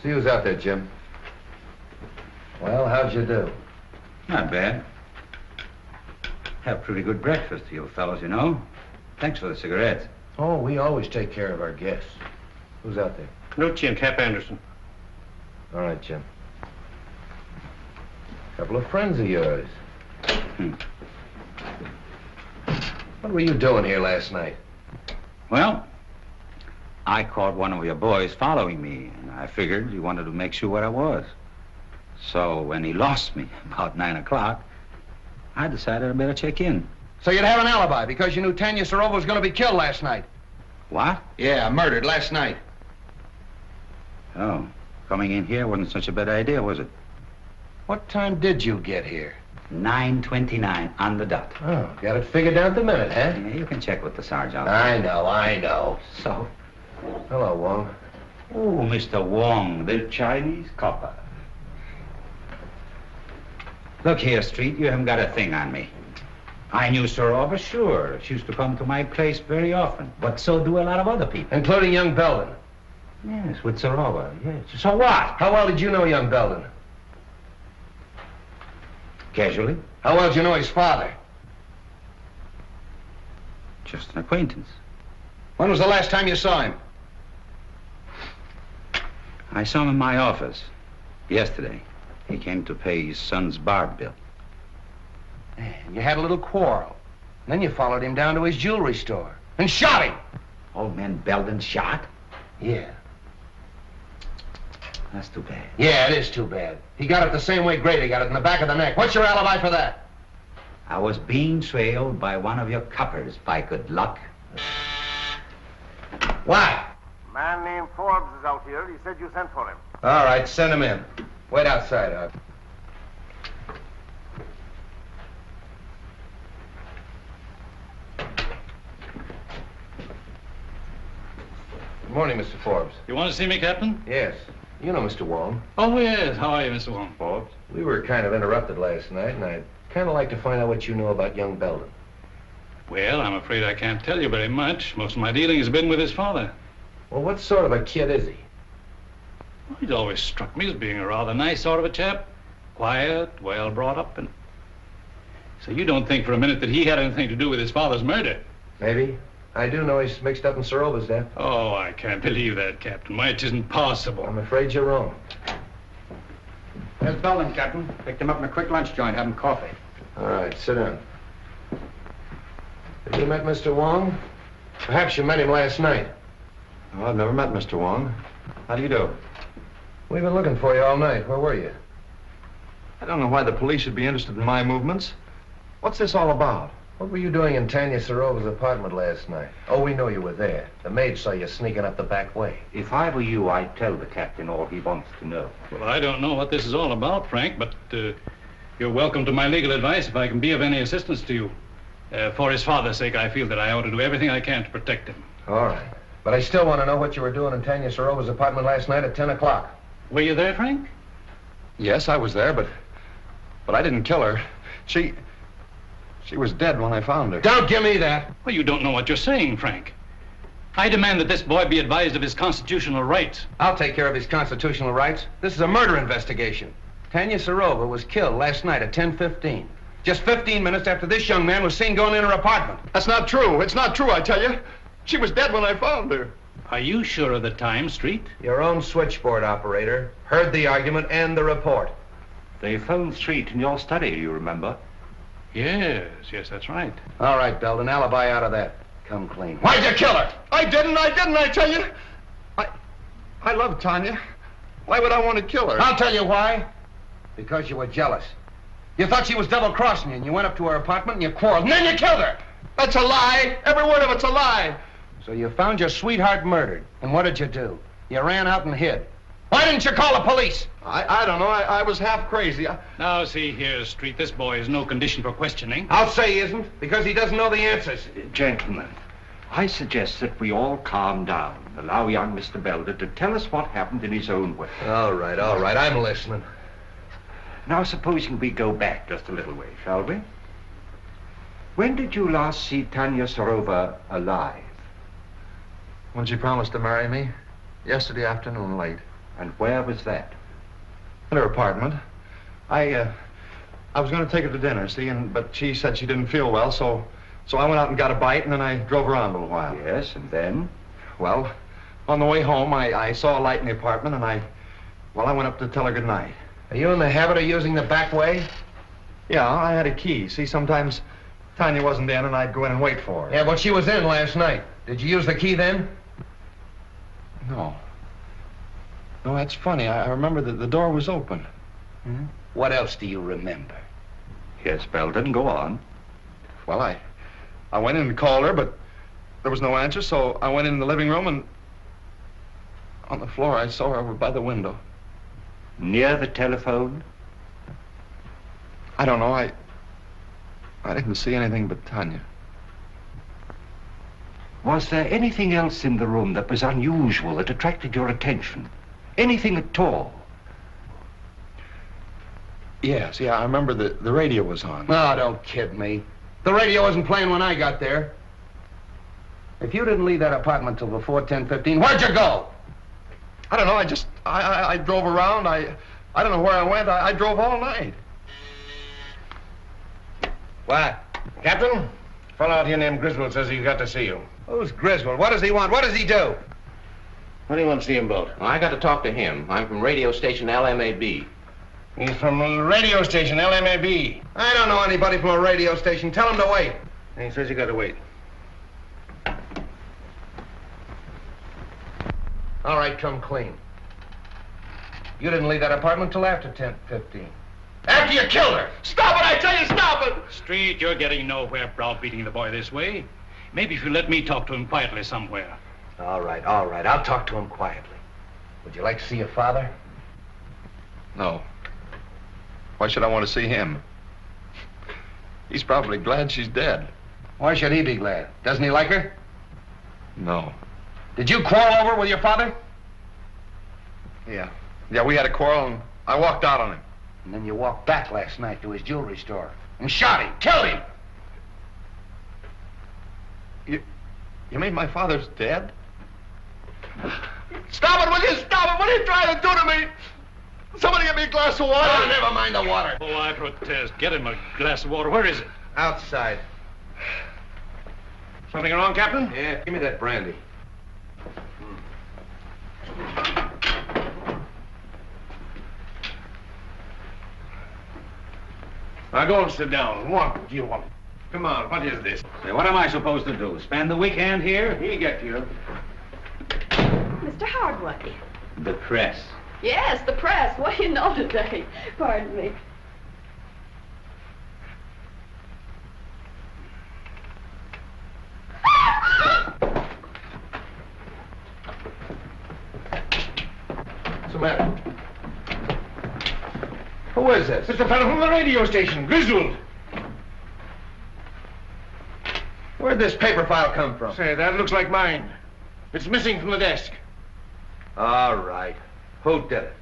See who's out there, Jim. Well, how'd you do? Not bad. Have pretty good breakfast, you fellows, you know. Thanks for the cigarettes. Oh, we always take care of our guests. Who's out there? Nucci and Cap Anderson. All right, Jim. Couple of friends of yours. What were you doing here last night? Well, I caught one of your boys following me, and I figured he wanted to make sure where I was. So when he lost me about 9 o'clock, I decided I better check in. So you'd have an alibi because you knew Tanya Serova was going to be killed last night. What? Yeah, murdered last night. Oh, coming in here wasn't such a bad idea, was it? What time did you get here? 9:29 on the dot. Oh, got it figured down to the minute, huh? Yeah, you can check with the sergeant. I know. So? Hello, Wong. Oh, Mr. Wong, the Chinese copper. Look here, Street, you haven't got a thing on me. I knew Serova, sure. She used to come to my place very often. But so do a lot of other people. Including young Belden. Yes, with Serova, yes. So what? How well did you know young Belden? Casually? How well did you know his father? Just an acquaintance. When was the last time you saw him? I saw him in my office yesterday. He came to pay his son's bar bill. And you had a little quarrel. And then you followed him down to his jewelry store and shot him. Old man Belden shot? Yeah. That's too bad. Yeah, it is too bad. He got it the same way Grady got it, in the back of the neck. What's your alibi for that? I was being trailed by one of your coppers, by good luck. Why? A man named Forbes is out here. He said you sent for him. All right, send him in. Wait outside, Hugh. Good morning, Mr. Forbes. You want to see me, Captain? Yes. You know Mr. Wong. Oh, yes. How are you, Mr. Wong? Forbes? We were kind of interrupted last night, and I'd kind of like to find out what you know about young Belden. Well, I'm afraid I can't tell you very much. Most of my dealing has been with his father. Well, what sort of a kid is he? Well, he's always struck me as being a rather nice sort of a chap. Quiet, well brought up, and... So you don't think for a minute that he had anything to do with his father's murder? Maybe. I do know he's mixed up in Serova's death. Oh, I can't believe that, Captain. Why, it isn't possible. I'm afraid you're wrong. There's Belden, Captain. Picked him up in a quick lunch joint, having coffee. All right, sit down. Have you met Mr. Wong? Perhaps you met him last night. Oh, I've never met Mr. Wong. How do you do? We've been looking for you all night. Where were you? I don't know why the police should be interested in my movements. What's this all about? What were you doing in Tanya Serova's apartment last night? Oh, we know you were there. The maid saw you sneaking up the back way. If I were you, I'd tell the captain all he wants to know. Well, I don't know what this is all about, Frank, but you're welcome to my legal advice if I can be of any assistance to you. For his father's sake, I feel that I ought to do everything I can to protect him. All right. But I still want to know what you were doing in Tanya Serova's apartment last night at 10 o'clock. Were you there, Frank? Yes, I was there, but I didn't kill her. She was dead when I found her. Don't give me that. Well, you don't know what you're saying, Frank. I demand that this boy be advised of his constitutional rights. I'll take care of his constitutional rights. This is a murder investigation. Tanya Serova was killed last night at 10:15. Just 15 minutes after this young man was seen going in her apartment. That's not true. It's not true, I tell you. She was dead when I found her. Are you sure of the time, Street? Your own switchboard operator heard the argument and the report. They phoned Street in your study, you remember? Yes, that's right. All right, Belden, alibi out of that. Come clean. Why'd you kill her? I didn't, I tell you. I love Tanya. Why would I want to kill her? I'll tell you why. Because you were jealous. You thought she was double-crossing you, and you went up to her apartment and you quarreled, and then you killed her. That's a lie. Every word of it's a lie. So you found your sweetheart murdered, and what did you do? You ran out and hid. Why didn't you call the police? I don't know. I was half crazy. Now, see here, Street, this boy is no condition for questioning. I'll say he isn't, because he doesn't know the answers. Gentlemen, I suggest that we all calm down. Allow young Mr. Belden to tell us what happened in his own way. All right. I'm listening. Now, supposing we go back just a little way, shall we? When did you last see Tanya Serova alive? When she promised to marry me. Yesterday afternoon, late. And where was that? In her apartment. I was going to take her to dinner, see, but she said she didn't feel well, so I went out and got a bite, and then I drove around a little while. Yes, and then? Well, on the way home, I saw a light in the apartment, and I went up to tell her good night. Are you in the habit of using the back way? Yeah, I had a key. See, sometimes Tanya wasn't in, and I'd go in and wait for her. Yeah, but she was in last night. Did you use the key then? No. No, that's funny. I remember that the door was open. Hmm? What else do you remember? Yes, Belden, go on. Well, I went in and called her, but there was no answer, so I went in the living room, and on the floor I saw her over by the window. Near the telephone? I don't know. I didn't see anything but Tanya. Was there anything else in the room that was unusual, that attracted your attention? Anything at all? Yes, I remember the radio was on. Oh, don't kid me. The radio wasn't playing when I got there. If you didn't leave that apartment till before 10:15, where'd you go? I don't know, I drove around. I don't know where I went. I drove all night. What? Captain? A fellow out here named Griswold says he's got to see you. Who's Griswold? What does he want? What does he do? What do you want to see him about? Well, I got to talk to him. I'm from radio station LMAB. He's from the radio station, LMAB. I don't know anybody from a radio station. Tell him to wait. And he says you got to wait. All right, come clean. You didn't leave that apartment till after 10:15. After you killed her! Stop it, I tell you, stop it! Street, you're getting nowhere browbeating the boy this way. Maybe if you let me talk to him quietly somewhere. All right. I'll talk to him quietly. Would you like to see your father? No. Why should I want to see him? He's probably glad she's dead. Why should he be glad? Doesn't he like her? No. Did you quarrel over with your father? Yeah, we had a quarrel and I walked out on him. And then you walked back last night to his jewelry store and shot him, killed him. You mean my father's dead? Stop it, will you? Stop it! What are you trying to do to me? Somebody get me a glass of water. Oh, never mind the water. Oh, I protest. Get him a glass of water. Where is it? Outside. Something wrong, Captain? Yeah, give me that brandy. Now go and sit down. What do you want? Come on, what is this? Say, what am I supposed to do? Spend the weekend here? He'll get you. Mr. Hardway. The press. Yes, the press. What do you know today? Pardon me. What's the matter? Who is this? It's the fellow from the radio station, Griswold. Where'd this paper file come from? Say, that looks like mine. It's missing from the desk. All right. Who did it?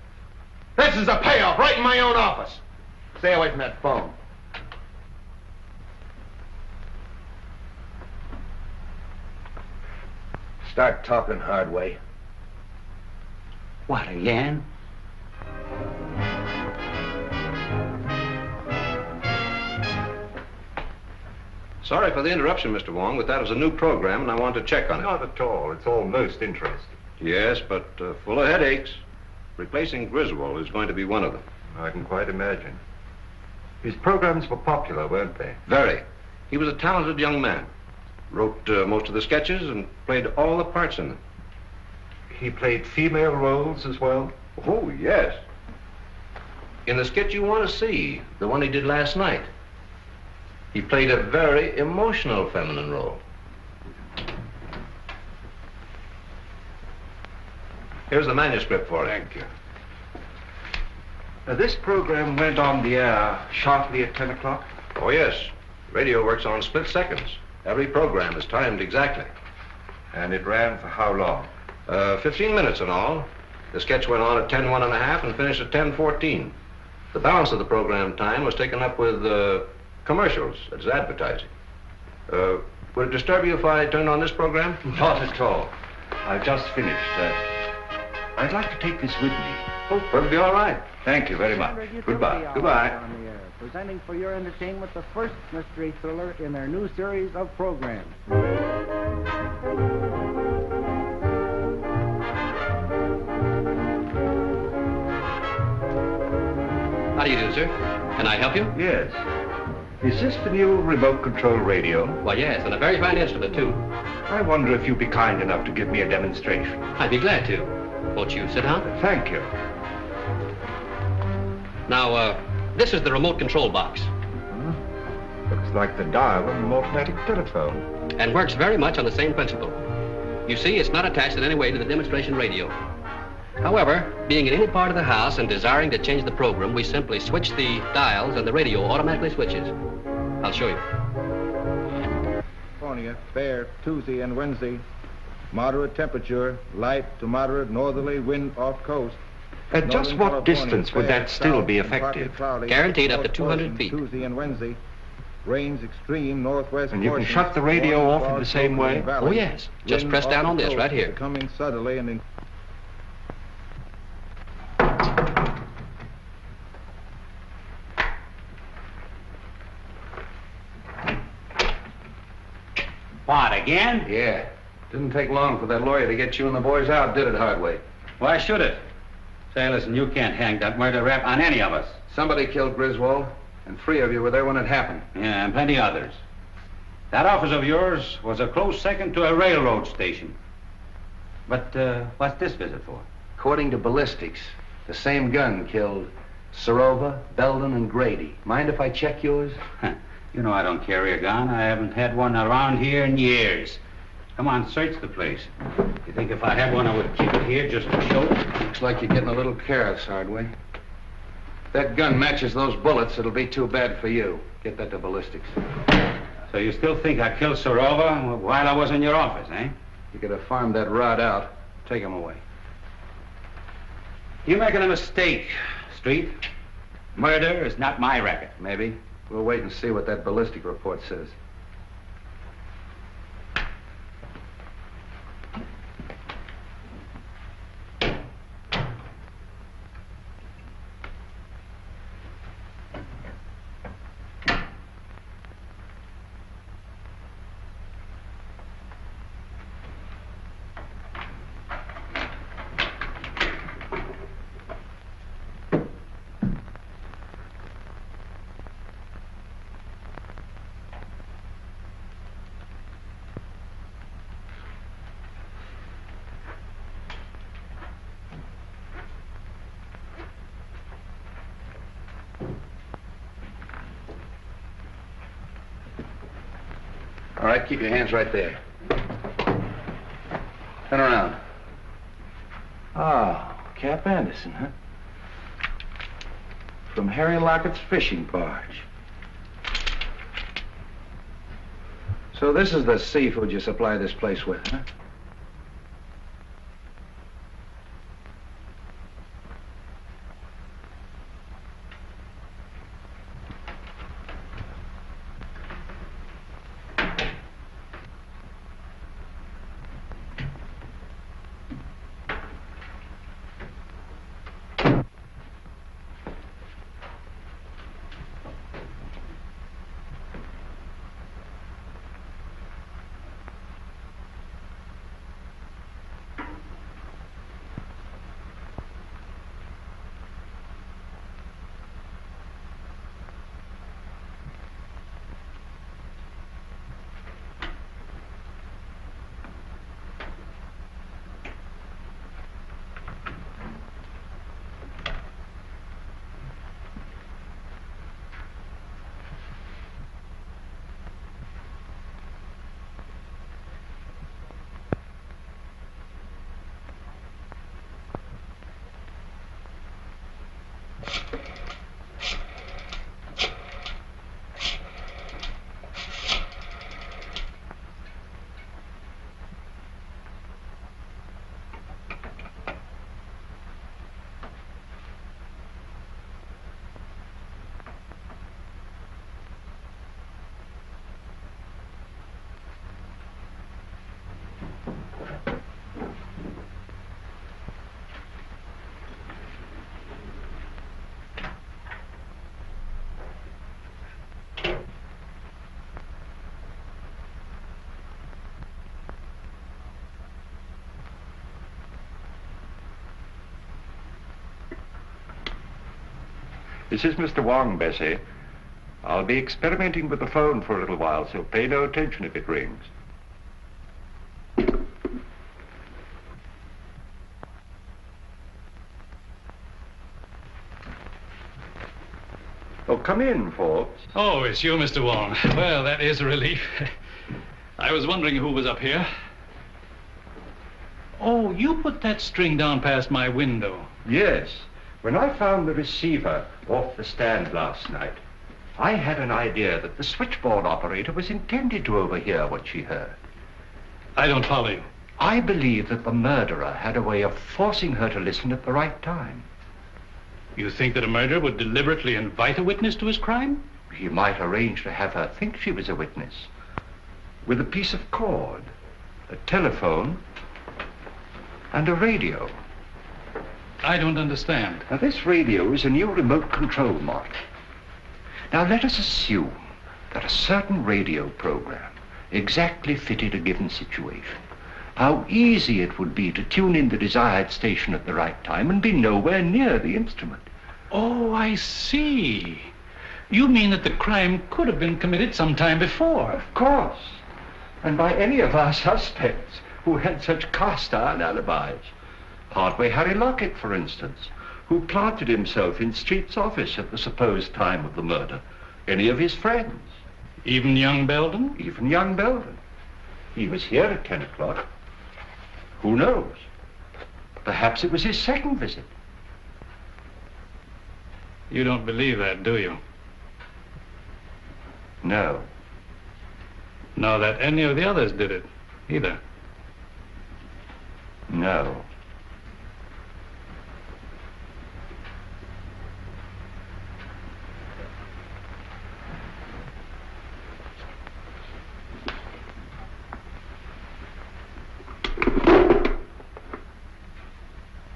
This is a payoff right in my own office. Stay away from that phone. Start talking, Hardway. What, again? Sorry for the interruption, Mr. Wong, but that is a new program, and I want to check on it. Not at all. It's all most interesting. Yes, but full of headaches. Replacing Griswold is going to be one of them. I can quite imagine. His programs were popular, weren't they? Very. He was a talented young man. Wrote most of the sketches and played all the parts in them. He played female roles as well? Oh, yes. In the sketch you want to see, the one he did last night, he played a very emotional feminine role. Here's the manuscript for it. Thank you. Now, this program went on the air sharply at 10 o'clock? Oh, yes. Radio works on split seconds. Every program is timed exactly. And it ran for how long? 15 minutes in all. The sketch went on at 10:01 and finished at 10:14. The balance of the program time was taken up with commercials. That's advertising. Would it disturb you if I turned on this program? Not at all. I've just finished. I'd like to take this with me. Oh, perfectly all right. Thank you very much. Goodbye. Goodbye. On the air, presenting for your entertainment the first mystery thriller in their new series of programs. How do you do, sir? Can I help you? Yes. Is this the new remote control radio? Why, yes, and a very fine instrument, too. I wonder if you'd be kind enough to give me a demonstration. I'd be glad to. Won't you sit down? Thank you. Now, this is the remote control box. Looks like the dial of an automatic telephone. And works very much on the same principle. You see, it's not attached in any way to the demonstration radio. However, being in any part of the house and desiring to change the program, we simply switch the dials and the radio automatically switches. I'll show you. California, fair Tuesday and Wednesday. Moderate temperature, light to moderate northerly wind off coast. At just Northern what California, distance would fair that still south be and partly effective? cloudy, Guaranteed up to north 200 portion feet. Tuesday and Wednesday. Rains extreme northwest. And you can portions, shut the radio morning off in fog the same floating way? in valleys, Oh, yes. Just wind press off down the on this coast right here. Becoming southerly and What, again? Yeah. Didn't take long for that lawyer to get you and the boys out, did it, Hardway? Why should it? Say, listen, you can't hang that murder rap on any of us. Somebody killed Griswold, and 3 of you were there when it happened. Yeah, and plenty others. That office of yours was a close second to a railroad station. But what's this visit for? According to ballistics, the same gun killed Serova, Belden, and Grady. Mind if I check yours? You know I don't carry a gun. I haven't had one around here in years. Come on, search the place. You think if I had one, I would keep it here just to show? Looks like you're getting a little careless, Hardway. If that gun matches those bullets, it'll be too bad for you. Get that to ballistics. So you still think I killed Serova while I was in your office, eh? You could have farmed that rod out. Take him away. You're making a mistake, Street. Murder is not my racket. Maybe. We'll wait and see what that ballistic report says. All right, keep your hands right there. Turn around. Ah, Cap Anderson, huh? From Harry Lockett's fishing barge. So this is the seafood you supply this place with, huh? This is Mr. Wong, Bessie. I'll be experimenting with the phone for a little while, so pay no attention if it rings. Oh, come in, Forbes. Oh, it's you, Mr. Wong. Well, that is a relief. I was wondering who was up here. Oh, you put that string down past my window. Yes. When I found the receiver off the stand last night, I had an idea that the switchboard operator was intended to overhear what she heard. I don't follow you. I believe that the murderer had a way of forcing her to listen at the right time. You think that a murderer would deliberately invite a witness to his crime? He might arrange to have her think she was a witness with a piece of cord, a telephone, and a radio. I don't understand. Now, this radio is a new remote control model. Now, let us assume that a certain radio program exactly fitted a given situation. How easy it would be to tune in the desired station at the right time and be nowhere near the instrument. Oh, I see. You mean that the crime could have been committed some time before? Of course. And by any of our suspects who had such cast-iron alibis. Partway Harry Lockett, for instance, who planted himself in Street's office at the supposed time of the murder. Any of his friends. Even young Belden? Even young Belden. He was here at 10 o'clock. Who knows? Perhaps it was his second visit. You don't believe that, do you? No. Nor that any of the others did it, either? No.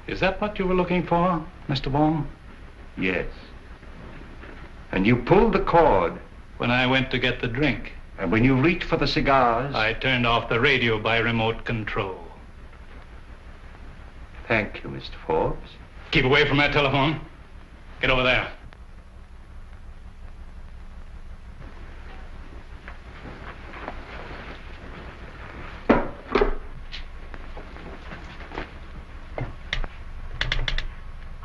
Is that what you were looking for, Mr. Wong? Yes. And you pulled the cord. When I went to get the drink. And when you reached for the cigars? I turned off the radio by remote control. Thank you, Mr. Forbes. Keep away from that telephone. Get over there.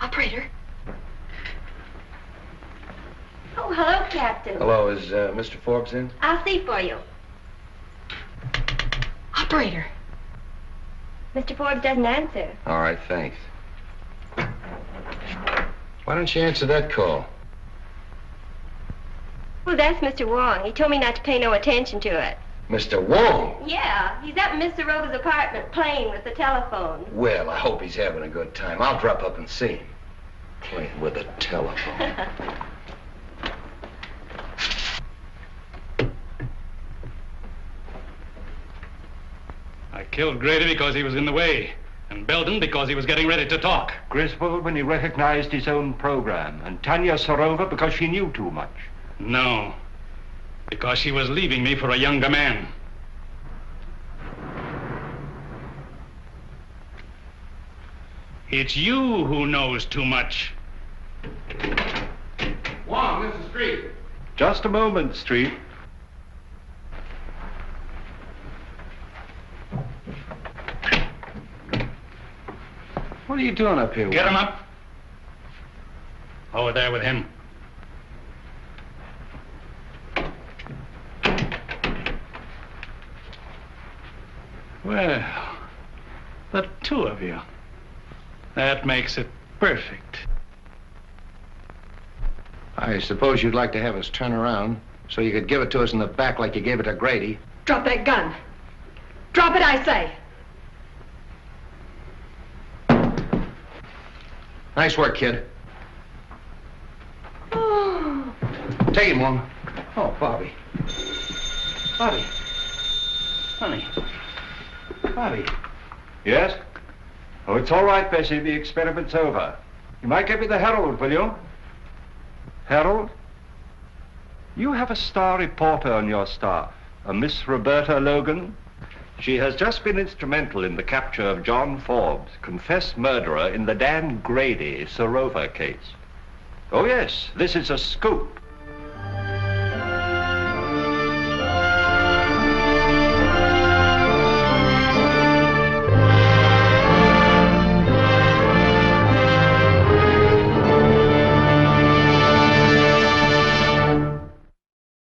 Operator. Oh, hello, Captain. Hello, is Mr. Forbes in? I'll see for you. Operator. Mr. Forbes doesn't answer. All right, thanks. Why don't you answer that call? Well, that's Mr. Wong. He told me not to pay no attention to it. Mr. Wong? Yeah, he's up in Miss Serova's apartment playing with the telephone. Well, I hope he's having a good time. I'll drop up and see him. Playing with a telephone. I killed Grady because he was in the way, and Belden because he was getting ready to talk. Griswold when he recognized his own program, and Tanya Serova because she knew too much. No, because she was leaving me for a younger man. It's you who knows too much. Wong, this is Street. Just a moment, Street. What are you doing up here? Get him up. Over there with him. Well, the two of you. That makes it perfect. I suppose you'd like to have us turn around so you could give it to us in the back like you gave it to Grady. Drop that gun. Drop it, I say. Nice work, kid. Oh. Take him, Wong. Oh, Bobbie. Bobbie. Honey. Bobbie. Yes? Oh, it's all right, Bessie. The experiment's over. You might get me the Herald, will you? Herald? You have a star reporter on your staff, a Miss Roberta Logan. She has just been instrumental in the capture of John Forbes, confessed murderer in the Dan Grady Serova case. Oh, yes, this is a scoop.